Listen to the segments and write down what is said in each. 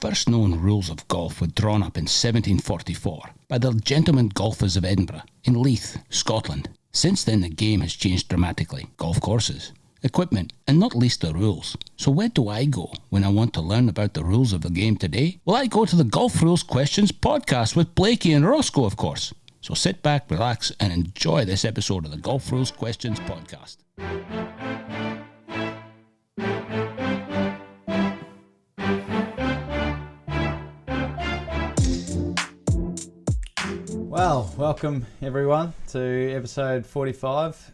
first known rules of golf were drawn up in 1744 by the Gentlemen Golfers of Edinburgh in Leith, Scotland. Since then the game has changed dramatically. Golf courses, equipment, and not least the rules. So where do I go when I want to learn about the rules of the game today? Well, I go to the Golf Rules Questions podcast with Blakey and Roscoe, of course. So sit back, relax, and enjoy this episode of the Golf Rules Questions podcast. Well, welcome everyone to episode 45.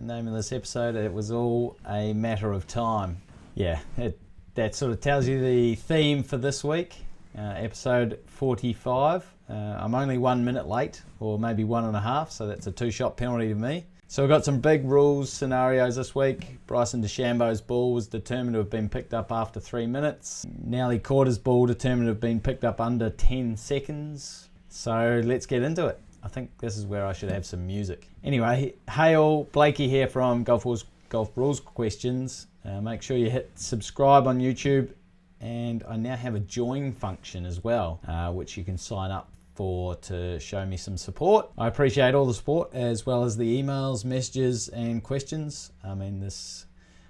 Name of this episode, it was all a matter of time. Yeah, that sort of tells you the theme for this week, episode 45. I'm only 1 minute late, or maybe 1.5, so that's a 2-shot penalty to me. So we've got some big rules scenarios this week. Bryson DeChambeau's ball was determined to have been picked up after 3 minutes. Nelly Corder's ball determined to have been picked up under 10 seconds. So let's get into it. I think this is where I should have some music. Anyway, hey all, Blakey here from Golf Rules Questions. Make sure you hit subscribe on YouTube, and I now have a join function as well, which you can sign up for to show me some support. I appreciate all the support, as well as the emails, messages, and questions. I mean, this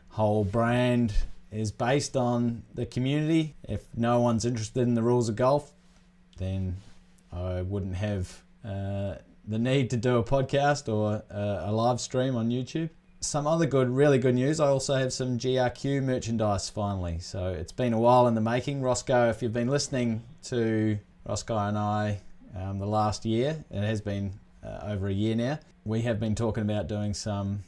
whole brand is based on the community. If no one's interested in the rules of golf, then I wouldn't have the need to do a podcast or a live stream on YouTube. Some other really good news, I also have some GRQ merchandise finally. So it's been a while in the making. Roscoe, if you've been listening to Roscoe and I the last year, it has been over a year now, we have been talking about doing some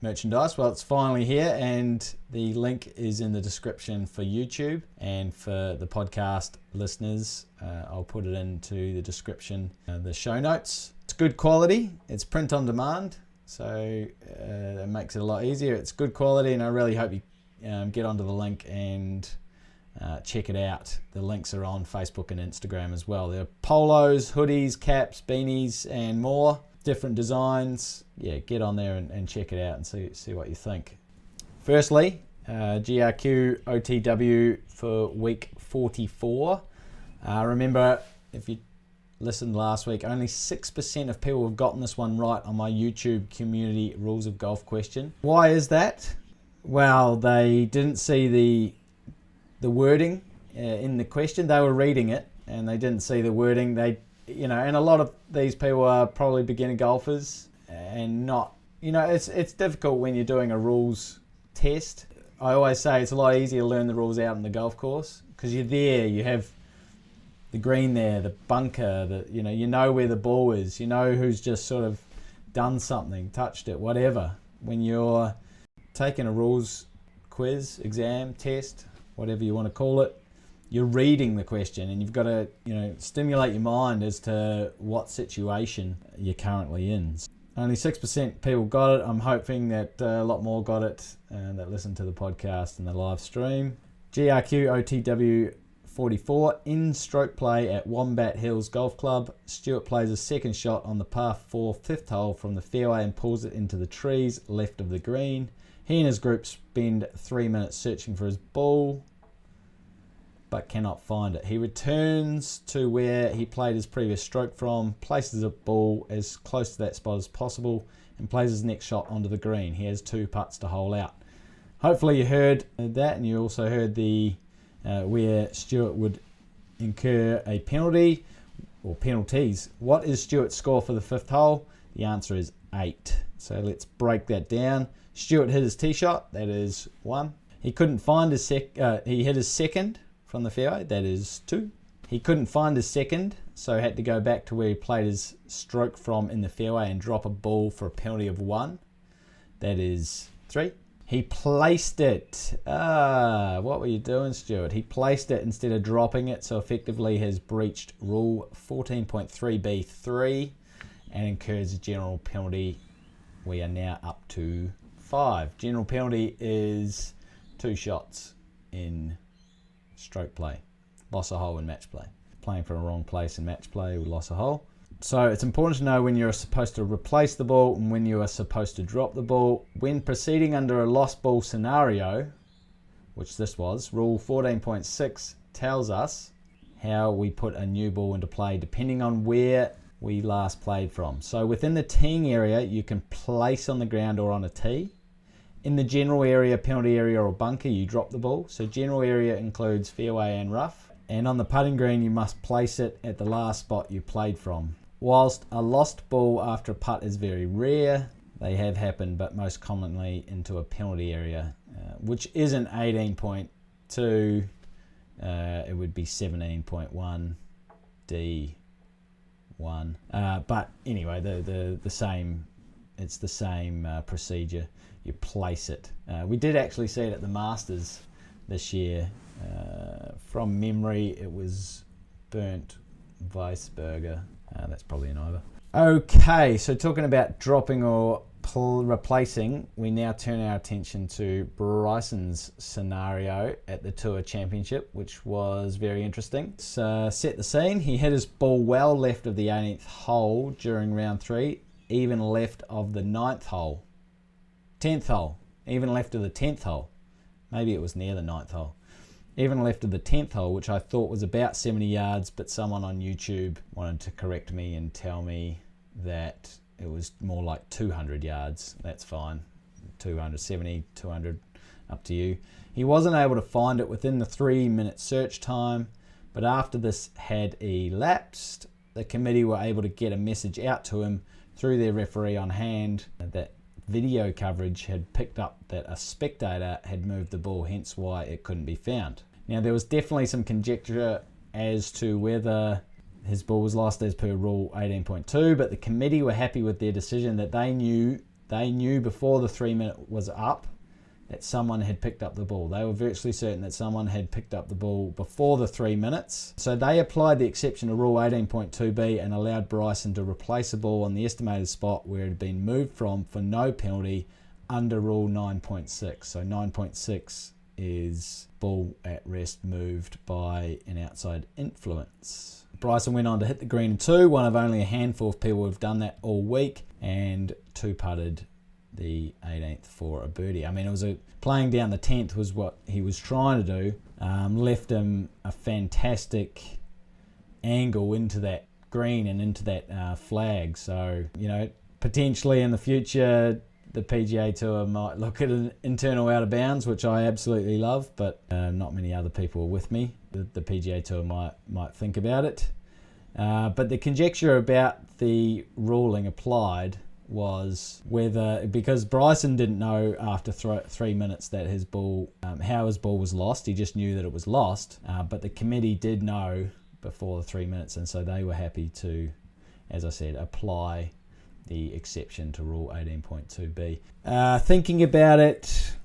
merchandise. Well, it's finally here, and the link is in the description for YouTube, and for the podcast listeners, I'll put it into the description, the show notes. It's good quality, it's print on demand, so it makes it a lot easier. It's good quality, and I really hope you get onto the link and check it out. The links are on Facebook and Instagram as well. There are polos, hoodies, caps, beanies, and more. Different designs. Yeah, get on there and check it out and see what you think. Firstly, GRQOTW for week 44. Remember, if you listened last week, only 6% of people have gotten this one right on my YouTube community rules of golf question. Why is that? Well, they didn't see the wording in the question. They were reading it and they didn't see the wording. And a lot of these people are probably beginner golfers and not, it's difficult when you're doing a rules test. I always say it's a lot easier to learn the rules out in the golf course because you're there, you have the green there, the bunker, you know where the ball is, you know who's just sort of done something, touched it, whatever. When you're taking a rules quiz, exam, test, whatever you want to call it, you're reading the question and you've got to, stimulate your mind as to what situation you're currently in. Only 6% people got it. I'm hoping that a lot more got it that listen to the podcast and the live stream. GRQOTW 44, in stroke play at Wombat Hills Golf Club. Stuart plays a second shot on the par 4 fifth hole from the fairway and pulls it into the trees left of the green. He and his group spend 3 minutes searching for his ball, but cannot find it. He returns to where he played his previous stroke from, places a ball as close to that spot as possible, and plays his next shot onto the green. He has 2 putts to hole out. Hopefully you heard that, and you also heard the where Stuart would incur a penalty, or penalties. What is Stuart's score for the 5th hole? The answer is 8. So let's break that down. Stuart hit his tee shot, that is 1. He couldn't find his he hit his second from the fairway, that is 2. He couldn't find his second, so had to go back to where he played his stroke from in the fairway and drop a ball for a penalty of 1. That is 3. He placed it. What were you doing, Stuart? He placed it instead of dropping it, so effectively has breached rule 14.3b3 and incurs a general penalty. We are now up to 5. General penalty is 2 shots in stroke play. Loss a hole in match play. Playing for a wrong place in match play, we lost a hole. So it's important to know when you're supposed to replace the ball and when you are supposed to drop the ball. When proceeding under a lost ball scenario, which this was, rule 14.6 tells us how we put a new ball into play depending on where we last played from. So within the teeing area, you can place on the ground or on a tee. In the general area, penalty area or bunker, you drop the ball. So general area includes fairway and rough. And on the putting green, you must place it at the last spot you played from. Whilst a lost ball after a putt is very rare, they have happened, but most commonly into a penalty area, which isn't 18.2. It would be 17.1 D1. But anyway, the same. It's the same procedure. You place it. We did actually see it at the Masters this year. From memory, it was Burnt Weisberger. That's probably an over. Okay, so talking about dropping or replacing, we now turn our attention to Bryson's scenario at the Tour Championship, which was very interesting. So set the scene. He hit his ball well left of the 18th hole during round 3, even left of the 9th hole. 10th hole, even left of the 10th hole. Maybe it was near the 9th hole. Even left of the 10th hole, which I thought was about 70 yards, but someone on YouTube wanted to correct me and tell me that it was more like 200 yards. That's fine. 270, 200, up to you. He wasn't able to find it within the 3-minute search time, but after this had elapsed, the committee were able to get a message out to him through their referee on hand that video coverage had picked up that a spectator had moved the ball, hence why it couldn't be found. Now, there was definitely some conjecture as to whether his ball was lost as per rule 18.2, but the committee were happy with their decision that they knew before the 3-minute was up that someone had picked up the ball. They were virtually certain that someone had picked up the ball before the 3 minutes. So they applied the exception to Rule 18.2b and allowed Bryson to replace a ball on the estimated spot where it had been moved from for no penalty under Rule 9.6. So 9.6 is ball at rest moved by an outside influence. Bryson went on to hit the green in 2, one of only a handful of people who have done that all week, and 2-putted the 18th for a birdie. I mean, playing down the 10th was what he was trying to do. Left him a fantastic angle into that green and into that flag. So, potentially in the future, the PGA Tour might look at an internal out of bounds, which I absolutely love, but not many other people are with me. The PGA Tour might think about it. But the conjecture about the ruling applied was whether, because Bryson didn't know after 3 minutes that his ball, how his ball was lost. He just knew that it was lost, but the committee did know before the 3 minutes, and so they were happy to, as I said, apply the exception to Rule 18.2b. Thinking about it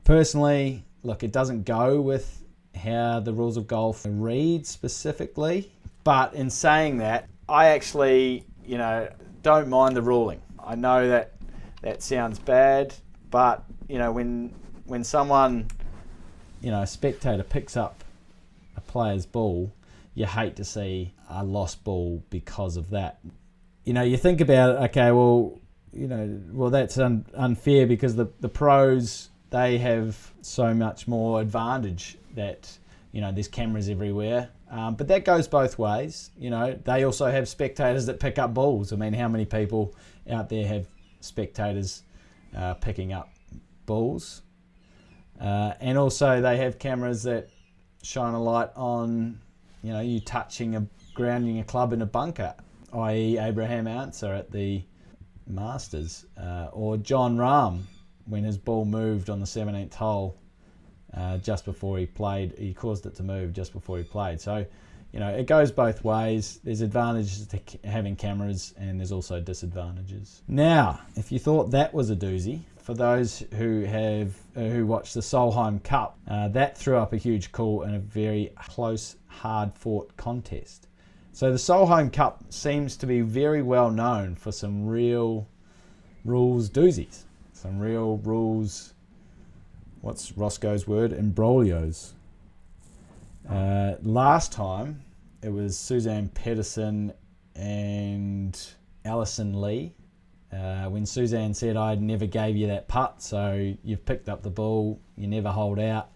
personally, look, it doesn't go with how the rules of golf read specifically, but in saying that, I actually, don't mind the ruling. I know that sounds bad, but when someone, a spectator picks up a player's ball, you hate to see a lost ball because of that. You think about it, okay, well that's unfair because the pros, they have so much more advantage that there's cameras everywhere. But that goes both ways. They also have spectators that pick up balls. I mean, how many people out there have spectators picking up balls? And also they have cameras that shine a light on, you grounding a club in a bunker, i.e. Abraham Answer at the Masters, or John Rahm when his ball moved on the 17th hole. Just before he played, he caused it to move just before he played. So, it goes both ways. There's advantages to having cameras, and there's also disadvantages. Now, if you thought that was a doozy, for those who watched the Solheim Cup, that threw up a huge call in a very close, hard-fought contest. So the Solheim Cup seems to be very well known for some real rules doozies, some real rules. What's Roscoe's word? Imbroglios. Last time, it was Suzanne Pedersen and Alison Lee. When Suzanne said, I never gave you that putt, so you've picked up the ball, you never hold out,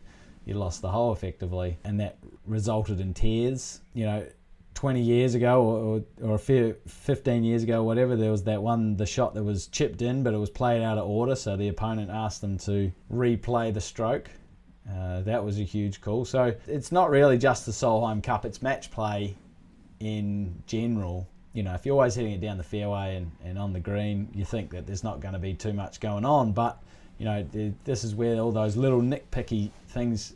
you lost the hole effectively, and that resulted in tears. 20 years ago or 15 years ago, whatever, there was the shot that was chipped in, but it was played out of order, so the opponent asked them to replay the stroke. That was a huge call. So it's not really just the Solheim Cup, it's match play in general. If you're always hitting it down the fairway and on the green, you think that there's not going to be too much going on, but this is where all those little nitpicky things,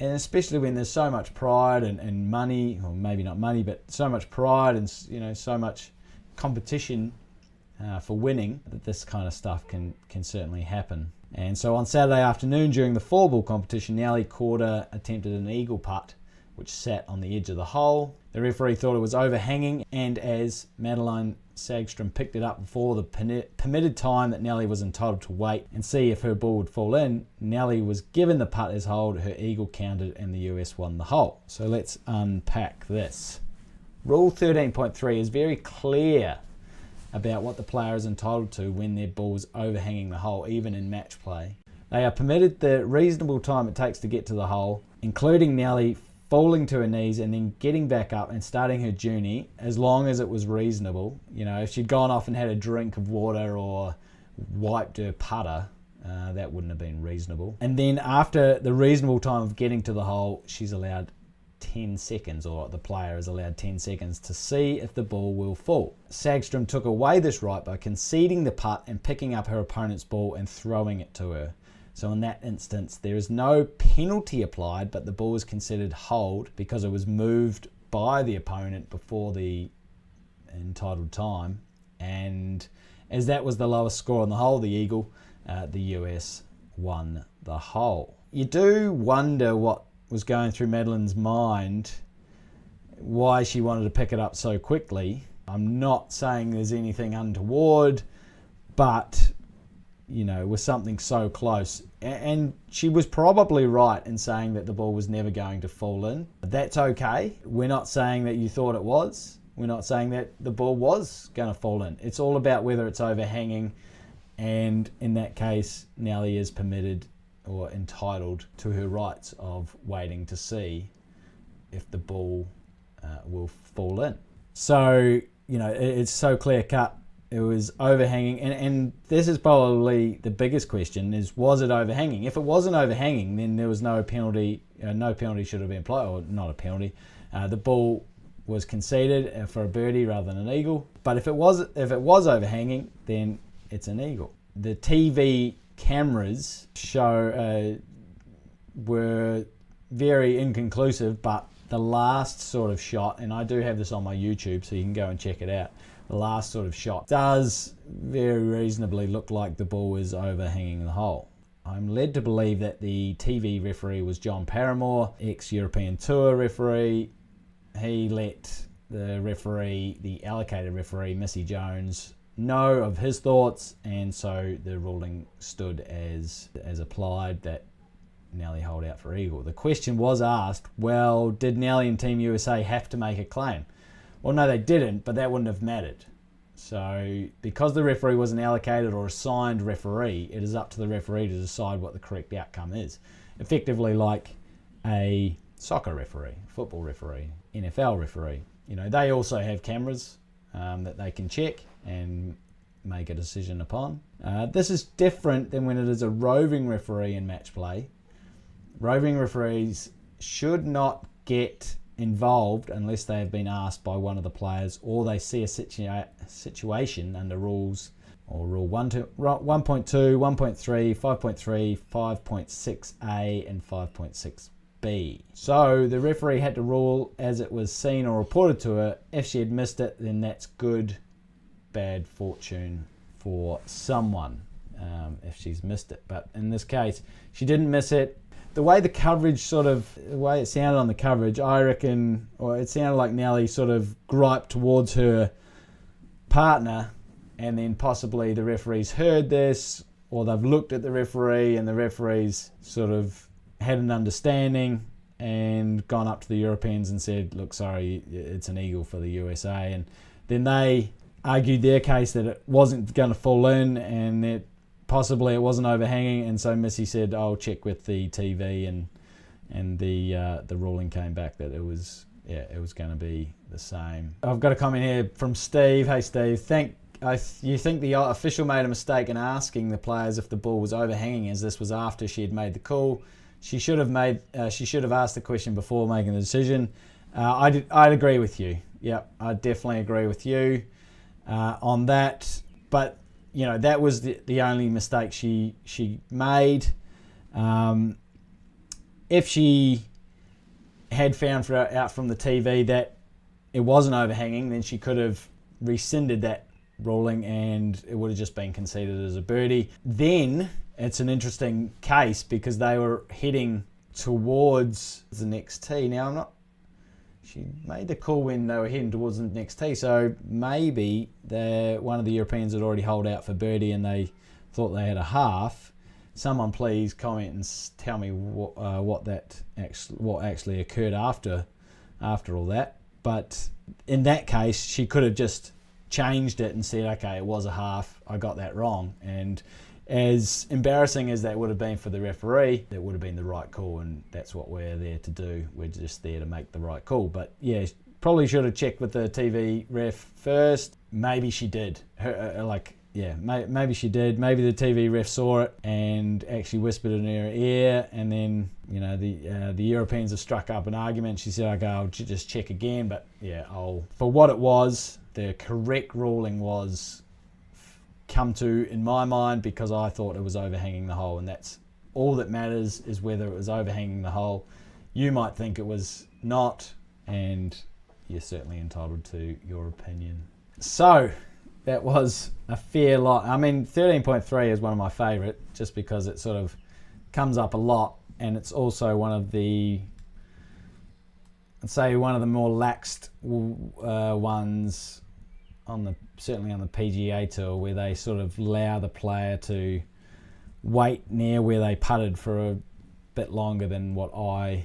and especially when there's so much pride and money, or maybe not money, but so much pride and so much competition for winning, that this kind of stuff can certainly happen. And so on Saturday afternoon during the 4-ball competition, Nelly Korda attempted an eagle putt which sat on the edge of the hole. The referee thought it was overhanging, and as Madeline Sagstrom picked it up before the permitted time that Nelly was entitled to wait and see if her ball would fall in, Nelly was given the putter's hold, her eagle counted, and the US won the hole. So let's unpack this. Rule 13.3 is very clear about what the player is entitled to when their ball's overhanging the hole, even in match play. They are permitted the reasonable time it takes to get to the hole, including Nelly falling to her knees and then getting back up and starting her journey, as long as it was reasonable. If she'd gone off and had a drink of water or wiped her putter, that wouldn't have been reasonable. And then after the reasonable time of getting to the hole, she's allowed 10 seconds, or the player is allowed 10 seconds to see if the ball will fall. Sagstrom took away this right by conceding the putt and picking up her opponent's ball and throwing it to her. So in that instance, there is no penalty applied, but the ball is considered hold because it was moved by the opponent before the entitled time. And as that was the lowest score on the hole, the eagle, the US won the hole. You do wonder what was going through Madeline's mind, why she wanted to pick it up so quickly. I'm not saying there's anything untoward, but with something so close. And she was probably right in saying that the ball was never going to fall in. That's okay. We're not saying that you thought it was. We're not saying that the ball was going to fall in. It's all about whether it's overhanging. And in that case, Nelly is permitted or entitled to her rights of waiting to see if the ball will fall in. So, it's so clear cut. It was overhanging, and this is probably the biggest question, is was it overhanging? If it wasn't overhanging, then there was no penalty. No penalty should have been applied, or not a penalty. The ball was conceded for a birdie rather than an eagle. But if it was overhanging, then it's an eagle. The TV cameras were very inconclusive, but the last sort of shot, and I do have this on my YouTube, so you can go and check it out. The last sort of shot does very reasonably look like the ball is overhanging the hole. I'm led to believe that the TV referee was John Paramore, ex-European Tour referee. He let the allocated referee, Missy Jones, know of his thoughts, and so the ruling stood as applied, that Nelly hold out for eagle. The question was asked, well, did Nelly and Team USA have to make a claim? Well, no, they didn't, but that wouldn't have mattered. So because the referee was an allocated or assigned referee, it is up to the referee to decide what the correct outcome is. Effectively like a soccer referee, football referee, NFL referee. They also have cameras that they can check and make a decision upon. This is different than when it is a roving referee in match play. Roving referees should not get involved unless they have been asked by one of the players, or they see a situation under rules or rule 1.2, 1.3, 5.3, 5.6a and 5.6b. So the referee had to rule as it was seen or reported to her. If she had missed it, then that's good, bad fortune for someone if she's missed it. But in this case, she didn't miss it. The way the way it sounded on the coverage, I reckon, or it sounded like Nelly sort of griped towards her partner, and then possibly the referees heard this, or they've looked at the referee and the referees sort of had an understanding and gone up to the Europeans and said, look, sorry, it's an eagle for the USA. And then they argued their case that it wasn't going to fall in and that possibly it wasn't overhanging, and so Missy said, I'll check with the TV, and and the ruling came back that it was going to be the same. I've got a comment here from Steve. Hey Steve, you think the official made a mistake in asking the players if the ball was overhanging, as this was after she had made the call. She should have asked the question before making the decision. I'd agree with you. Yep, I definitely agree with you on that. But that was the only mistake she made. If she had found out from the TV that it wasn't overhanging, then she could have rescinded that ruling and it would have just been conceded as a birdie. Then it's an interesting case because they were heading towards the next tee. Now she made the call when they were heading towards the next tee, so maybe one of the Europeans had already holed out for birdie and they thought they had a half. Someone please comment and tell me what actually occurred after all that. But in that case, she could have just changed it and said, okay, it was a half, I got that wrong. And as embarrassing as that would have been for the referee, that would have been the right call, and that's what we're there to do. We're just there to make the right call. But yeah, probably should have checked with the TV ref first. Maybe she did. Maybe she did. Maybe the TV ref saw it and actually whispered in her ear, and then the Europeans have struck up an argument. She said, okay, I'll just check again. But yeah, for what it was, the correct ruling was come to in my mind, because I thought it was overhanging the hole, and that's all that matters, is whether it was overhanging the hole. You might think it was not, and you're certainly entitled to your opinion. So that was a fair lot. I mean, 13.3 is one of my favourite, just because it sort of comes up a lot, and it's also one of the more laxed ones certainly on the PGA Tour, where they sort of allow the player to wait near where they putted for a bit longer than what I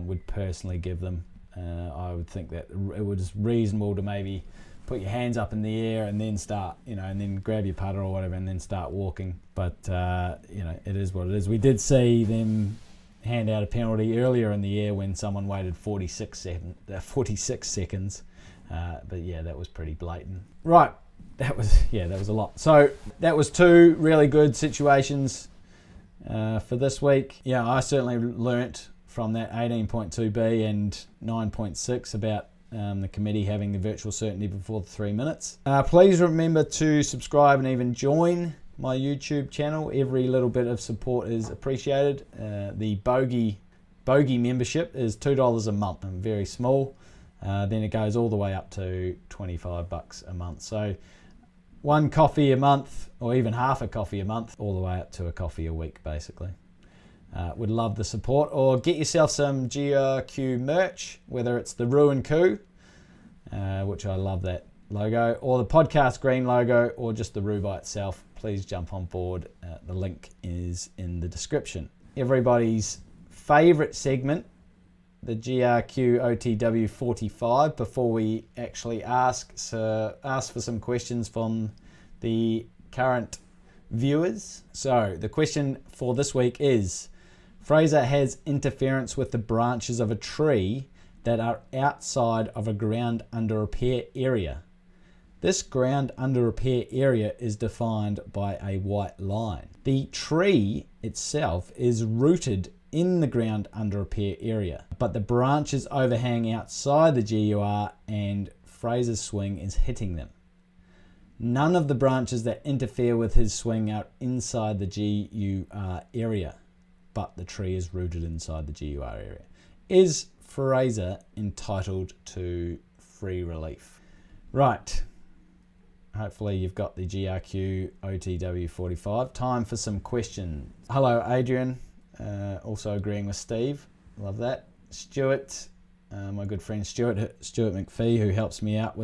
would personally give them. I would think that it was reasonable to maybe put your hands up in the air and then start, and then grab your putter or whatever and then start walking. But, it is what it is. We did see them hand out a penalty earlier in the year when someone waited 46 seconds. But yeah, that was pretty blatant. Right, that was a lot. So that was two really good situations for this week. Yeah, I certainly learnt from that 18.2b and 9.6 about the committee having the virtual certainty before the 3 minutes. Please remember to subscribe and even join my YouTube channel. Every little bit of support is appreciated. The bogey membership is $2 a month. Very small. Then it goes all the way up to $25 a month. So one coffee a month, or even half a coffee a month, all the way up to a coffee a week, basically. Would love the support. Or get yourself some GRQ merch, whether it's the Ruin Coup, which I love that logo, or the podcast green logo, or just the Roo by itself. Please jump on board. The link is in the description. Everybody's favourite segment, the GRQOTW 45, before we actually ask for some questions from the current viewers. So the question for this week is, Fraser has interference with the branches of a tree that are outside of a ground under repair area. This ground under repair area is defined by a white line. The tree itself is rooted in the ground under repair area, but the branches overhang outside the GUR and Fraser's swing is hitting them. None of the branches that interfere with his swing are inside the GUR area, but the tree is rooted inside the GUR area. Is Fraser entitled to free relief? Right. Hopefully you've got the GRQOTW 45. Time for some questions. Hello, Adrian. Also agreeing with Steve. Love that. Stuart, my good friend Stuart McPhee, who helps me out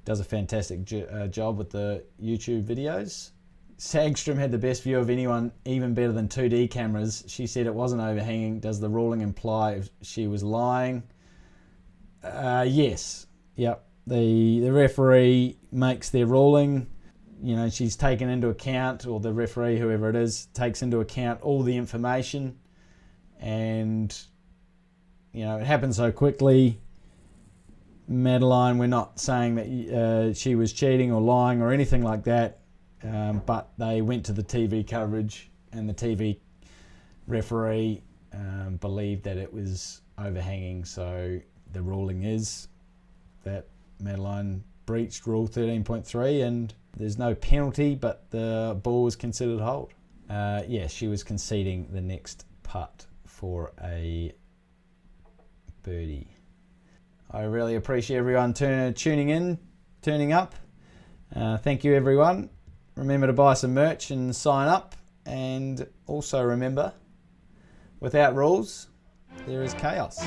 does a fantastic job with the YouTube videos. Sagstrom had the best view of anyone, even better than 2D cameras. She said it wasn't overhanging. Does the ruling imply she was lying? Yes. Yep. The referee makes their ruling. She's taken into account, or the referee, whoever it is, takes into account all the information. and it happened so quickly. Madeline, we're not saying that she was cheating or lying or anything like that, but they went to the TV coverage, and the TV referee believed that it was overhanging. So the ruling is that Madeline breached Rule 13.3, and there's no penalty, but the ball was considered hold. She was conceding the next putt for a birdie. I really appreciate everyone tuning in, turning up. Thank you, everyone. Remember to buy some merch and sign up. And also remember, without rules, there is chaos.